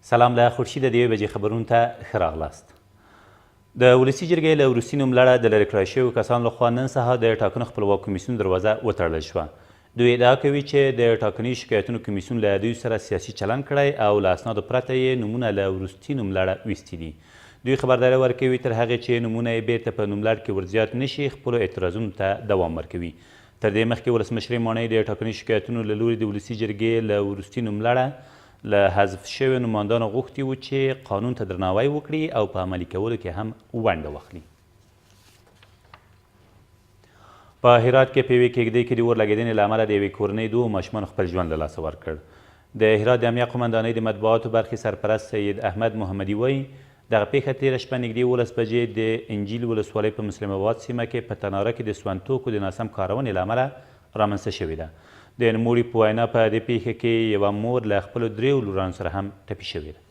سلام له خورشید د 1 بجې خبرونو ته ښه راغلاست. د ولسي جرګې له وروستي نوملړه د لرې کړای شویو کسانو لخوا نن سهار د ټاکنو خپلواک کمیسیون دروازه وتړل شوه. دوی ادعا کوي چې د ټاکنیز شکایتونو کمیسیون له دوی سره سیاسي چلند کړی او له اسنادو پرته یې نومونه له وروستي نوملړه ویستي دي. دوی خبرداری ورکوي تر هغې چې نومونه یې بیرته په نوملړ کې ورزیات نشي خپلو اعتراضونو ته دوام ورکوي. تر دې مخکې ولسمشرې ماڼۍ د ټاکنیز شکایتونو له لوري د ولسي جرګې له وروستي نوملړه له حذف شویو نوماندانو غوښتي وو چې قانون ته درناوی وکړي او په عملي کولو کې هم ونډه واخلي. په هرات کې په یوې کېږدۍ کې د اور لګېدنې له امله د یوې کورنۍ 2 ماشومانو خپل ژوند له لاسه ورکړ. د هرات د امنیه قمندانۍ د مطبوعاتو برخې سرپرست سید احمد محمدي وایي دغه پیښه تېره شپه نږدې 11 بجې د انجیل ولسوالۍ په مسلم آباد سیمه کې په تناره کې د سون توکو د ناسم کارونې له امله رامنځته شوې ده. د نوموړي په وینا په دې پیښه کې یوه مور له خپلو 3 لورانو سره هم ټپي شوې ده.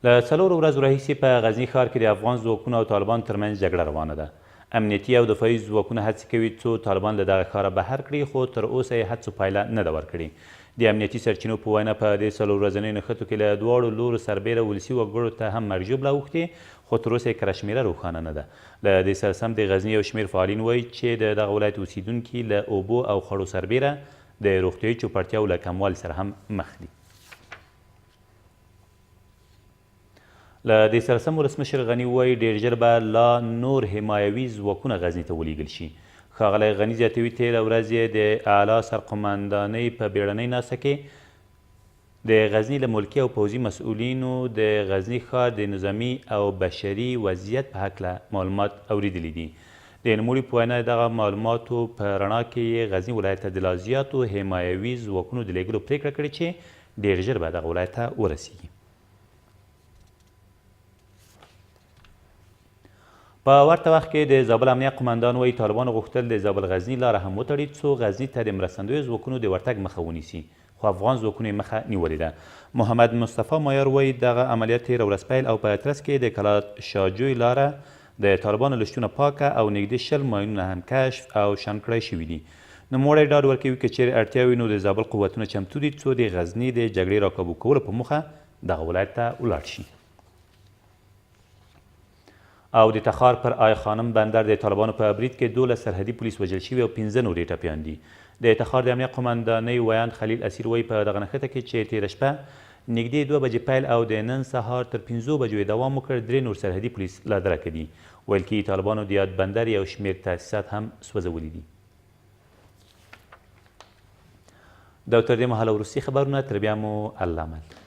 له 4 ورځو راهیسې په غزني ښار کې د افغان ځواکونو او طالبانو ترمنځ جګړه روانه ده. امنیتي او دفاعي ځواکونه هڅې کوي څو طالبان له دغه ښاره بهر کړي خو تر اوسه یې هڅو پایله نه ده ورکړې. د امنیتي سرچینو په وینا په دې 4 ورځنیو نښتو کې له 2 لورو سربیره ولسي وګړو ته هم مرګ ژوبله اوښتې خو تر اوسه یې کره شمېره روښانه نه ده. له دې سره سم د غزني یو شمېر فعالین وایي چې د دغه ولایت اوسیدونکي له اوبو او خړو سربیره د روغتیایي چوپړتیاو له کموالي سره هم مخ دي. له دې سره سم ولسمشر غني وایي ډېر ژر به لا نور حمایوي ځواکونه غزني ته ولیږل شي. ښاغلی غني زیاتوي تېره ورځ یې د اعلی سرقمندانۍ په بیړنۍ ناسته کې د غزني له ملکي او پوځي مسؤلینو د غزني ښار د نظامي او بشري وضعیت په هکله معلومات اوریدلي دي. د نوموړي په وینا دغه معلوماتو په رڼا کې یې غزني ولایت ته د لا زیاتو حمایوي ځواکونو د لیږلو پرېکړه کړې چې ډېر ژر به دغه ولایت ته ورسیږي. په ورته وخت کې د زابل امنیه قمندان وایي طالبانو غوښتل د زابل غزني لاره هم وتړي څو غزني ته د مرستندویو ځواکونو د ورتګ مخه ونیسي خو افغان ځواکونو یې مخه نیولې ده. محمد مصطفی مایار وایي دغه عملیات تېره ورځ پیل او په اترس کې د کلات شاجوی لاره د طالبانو له شتونه پاکه او نږدې 20 ماینونه هم کشف او شان کړی شوي دي. نوموړی ډاډ ورکوي که چیرې اړتیا وي نو د زابل قوتونه چمتو دي څو د غزني د جګړې راکابو کولو په موخه دغه ولایت ته ولاړ شي. او د تخار پر آی خانم بندر د طالبانو په برید کې 12 سرحدي پولیس وژل شوي او 15 نور یې ټپیان دي. د تخار د امنیه قمندانۍ ویاند خلیل اسیر وایي په دغه نښته کې چې تېره شپه نږدې 2 بجې پیل او د نن سهار تر 5 بجو یې دوام وکړ 3 نور سرحدي پولیس لا درکه دي. ویل کېږي طالبانو د یاد بندر یو شمېر تاسیسات هم سوځولي دي. دا تر دې مهاله وروستي خبرونه تر بیا مو الله مل.